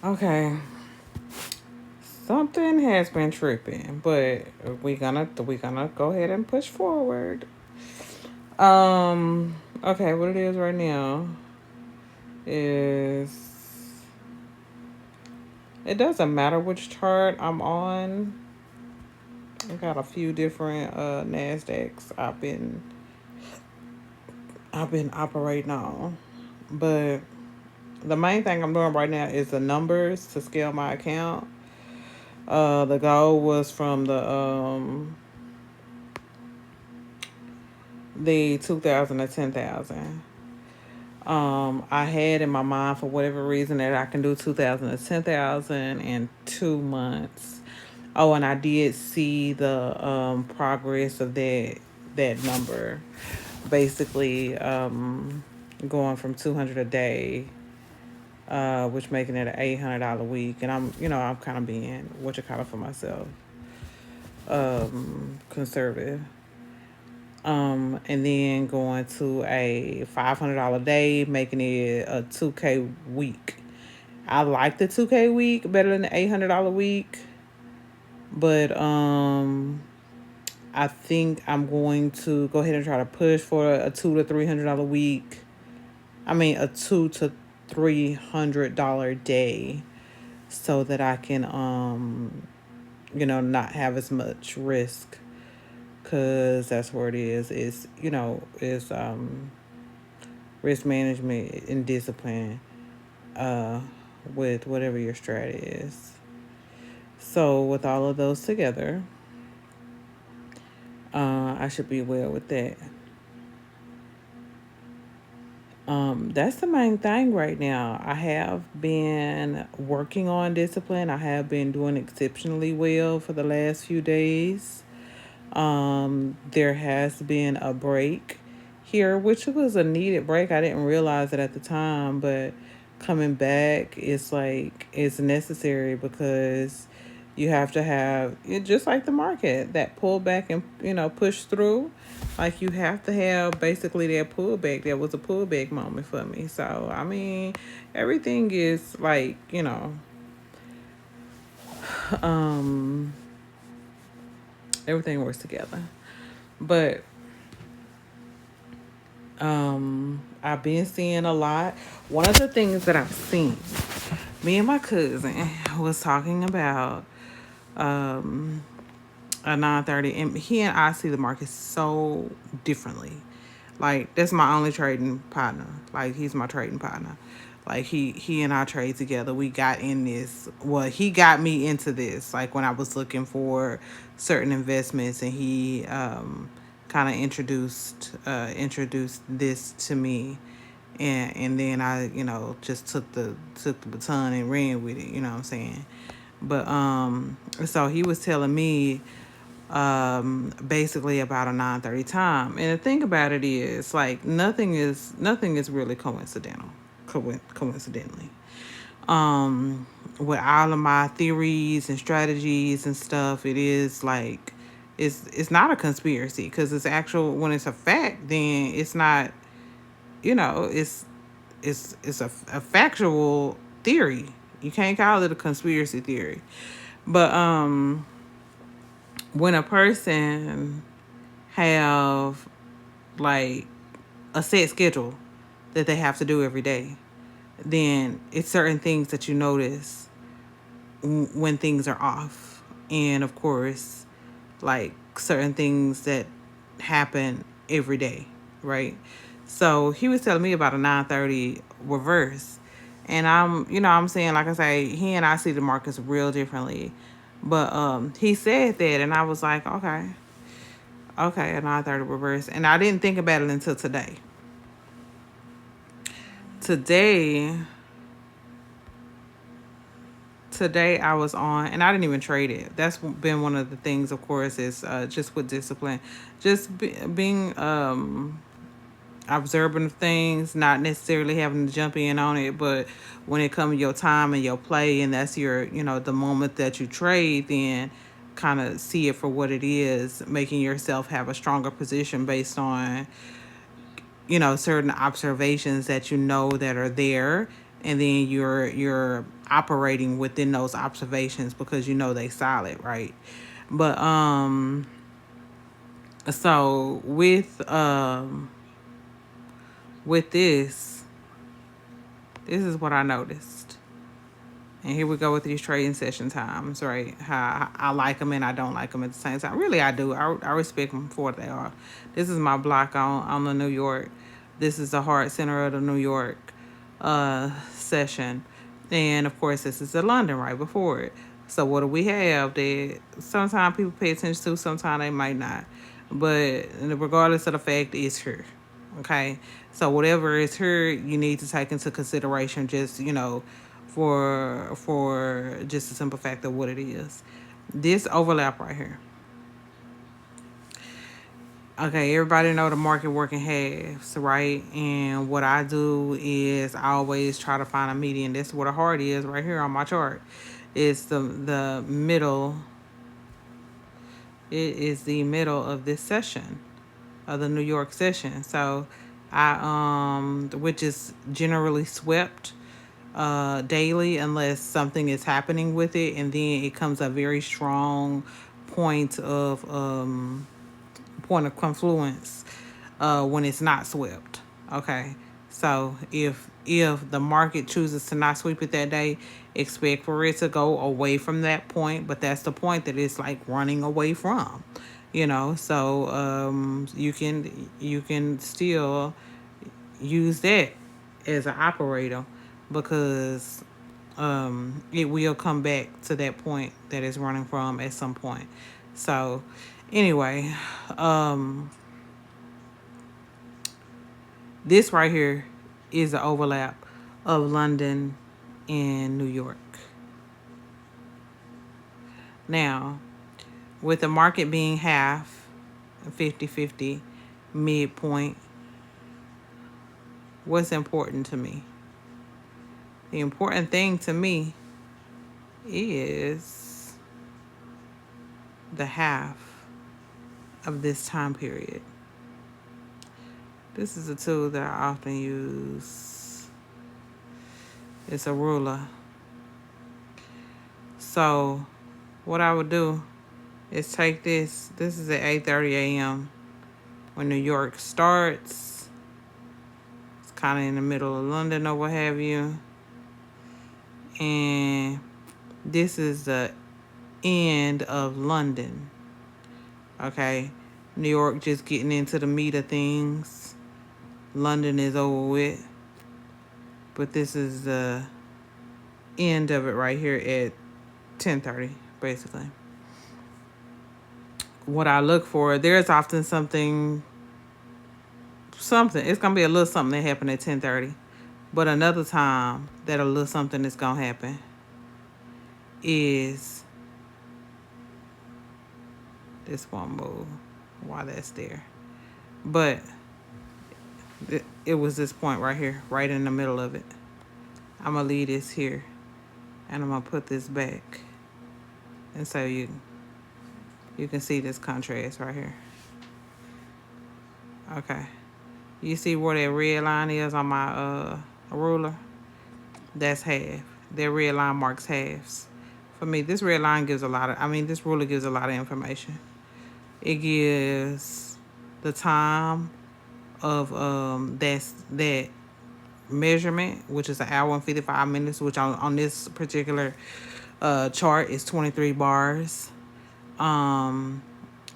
Okay, something has been tripping, but we gonna go ahead and push forward. Um, okay, what it is right now is it doesn't matter which chart I'm on. I got a few different Nasdaqs I've been operating on, but the main thing I'm doing right now is the numbers to scale my account. The goal was from the 2,000 to 10,000. I had in my mind for whatever reason that I can do 2,000 to 10,000 in 2 months. Oh, and I did see the progress of that number. Basically, going from 200 a day, which making it an $800 a week, and I'm kind of being what you call it for myself, conservative. And then going to a $500 day, making it a 2K week. I like the 2K week better than the $800 week, but I think I'm going to go ahead and try to push for a $200 to $300 week. I mean a $200 to $300 day, so that I can not have as much risk, because that's where it is risk management and discipline uh, with whatever your strat is. So with all of those together, I should be well with that. That's the main thing right now. I have been working on discipline. I have been doing exceptionally well for the last few days. There has been a break here, which was a needed break. I didn't realize it at the time, but coming back, it's like it's necessary, because you have to have it, just like the market, that pull back and push through. Like, you have to have basically that pullback. There was a pullback moment for me. So I mean, everything is like, um, everything works together. But I've been seeing a lot. One of the things that I've seen, me and my cousin was talking about um a 930, and he and I see the market so differently. Like, that's my only trading partner. Like, he's my trading partner. Like, he and I trade together. We got in this. Well, he got me into this. Like, when I was looking for certain investments, and he kind of introduced this to me, and then I just took the baton and ran with it. You know what I'm saying? But so he was telling me basically about a 9:30 time. And the thing about it is, like, nothing is really coincidentally. With all of my theories and strategies and stuff, it is like it's not a conspiracy, because it's actual. When it's a fact, then it's not. It's a factual theory. You can't call it a conspiracy theory. But when a person have, like, a set schedule that they have to do every day, then it's certain things that you notice when things are off. And of course, like, certain things that happen every day, right? So he was telling me about a 9:30 reverse. And I'm saying, like I say, he and I see the markets real differently. But he said that, and I was like, okay, okay, a 9:30 reverse. And I didn't think about it until today. Today, today I was on, and I didn't even trade it. That's been one of the things, of course, is just with discipline, just being observant of things, not necessarily having to jump in on it. But when it comes to your time and your play, and that's your, the moment that you trade, then kind of see it for what it is, making yourself have a stronger position based on certain observations that that are there, and then you're operating within those observations because you know they solid, right? But so with this is what I noticed. And here we go with these trading session times, right? How I like them and I don't like them at the same time. Really, I do. I respect them for what they are. This is my block on the New York. This is the heart center of the New York session. And of course, this is the London right before it. So what do we have that sometimes people pay attention to, sometimes they might not. But regardless of the fact, it's here. Okay. So whatever is here, you need to take into consideration just, for just the simple fact of what it is. This overlap right here. Okay, everybody know the market working halves, right? And what I do is I always try to find a median. That's what a heart is right here on my chart. It's the middle. It is the middle of this session, of the New York session. So which is generally swept daily unless something is happening with it, and then it comes a very strong point of confluence when it's not swept. Okay, so if the market chooses to not sweep it that day, expect for it to go away from that point. But that's the point that it's like running away from, So you can still use that as an operator because it will come back to that point that it's running from at some point. So anyway, this right here is the overlap of London and New York. Now, with the market being half, 50-50, midpoint, what's important to me? The important thing to me is the half of this time period. This is a tool that I often use. It's a ruler. So what I would do is take this. This is at 8:30 a.m. when New York starts. It's kind of in the middle of London or what have you. And this is the end of London. Okay. New York just getting into the meat of things. London is over with. But this is the end of it right here at 10:30, basically. What I look for, there's often something. It's gonna be a little something that happened at 10:30. But another time that a little something is gonna happen is this one move while that's there. But it was this point right here, right in the middle of it. I'm gonna leave this here and I'm gonna put this back. And so you can see this contrast right here. Okay. You see where that red line is on my ruler? That's half. That red line marks halves. For me, this red line gives this ruler gives a lot of information. It gives the time of that measurement, which is an hour and 55 minutes, which on this particular chart is 23 bars. And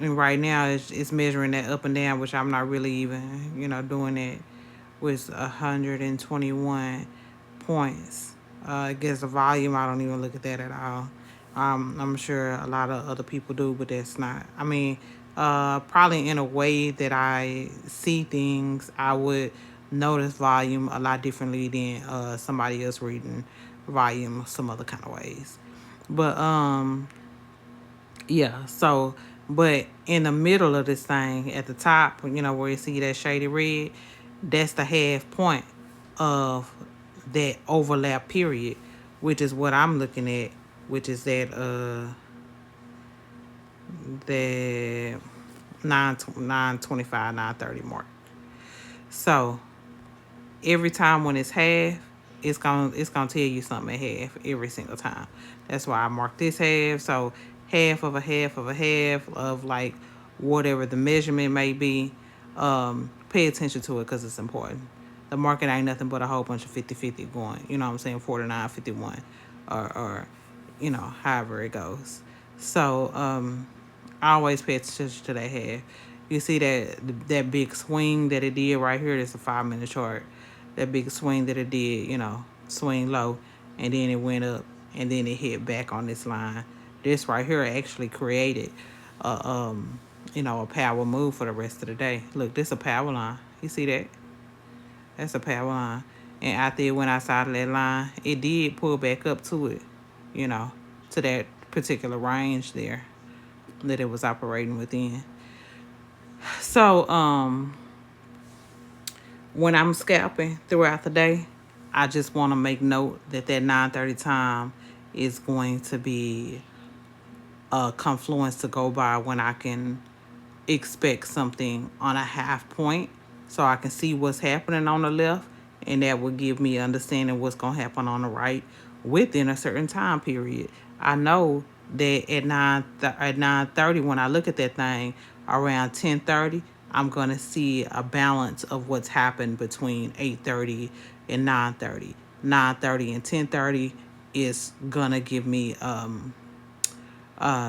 right now it's measuring that up and down, which I'm not really even, doing it with 121 points. I guess the volume, I don't even look at that at all. I'm sure a lot of other people do, but that's not. Probably in a way that I see things, I would notice volume a lot differently than somebody else reading volume some other kind of ways. But yeah, so, but in the middle of this thing, at the top, where you see that shady red, that's the half point of that overlap period, which is what I'm looking at, which is that the 9:25, 9:30 mark. So every time when it's half, it's gonna tell you something at half every single time. That's why I mark this half. So half of a half of a half of like whatever the measurement may be. Pay attention to it because it's important. The market ain't nothing but a whole bunch of 50-50 going. You know what I'm saying? 49-51, or however it goes. So I always pay attention to that half. You see that big swing that it did right here. That's a 5 minute chart. That big swing that it did, swing low, and then it went up, and then it hit back on this line. This right here actually created a power move for the rest of the day. Look, this a power line. You see that? That's a power line. And after it went outside of that line, it did pull back up to it, you know, to that particular range there that it was operating within. So, when I'm scalping throughout the day, I just want to make note that 9:30 time is going to be a confluence to go by when I can expect something on a half point so I can see what's happening on the left, and that will give me understanding what's going to happen on the right within a certain time period. I know that at 9:30 when I look at that thing around 10:30, I'm going to see a balance of what's happened between 8:30 and 9:30. 9:30 and 10:30 is going to give me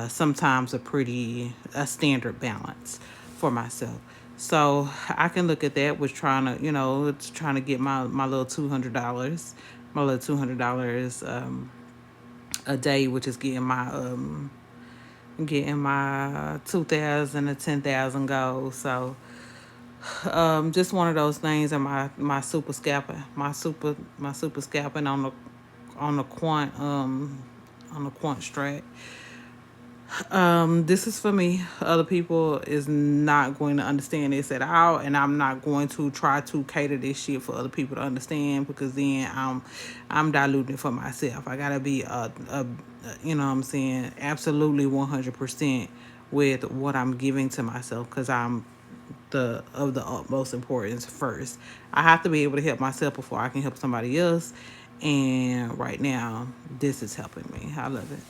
sometimes a standard balance for myself. So I can look at that with trying to, it's trying to get my little $200, a day, which is getting my 2,000 to 10,000 goals. So just one of those things, and my super scalping, my super scalping on the quant strat. This is for me. Other people is not going to understand this at all, and I'm not going to try to cater this shit for other people to understand, because then I'm diluting it for myself. I gotta be you know what I'm saying, absolutely 100% with what I'm giving to myself, because I'm the utmost importance first. I have to be able to help myself before I can help somebody else, and right now this is helping me. I love it.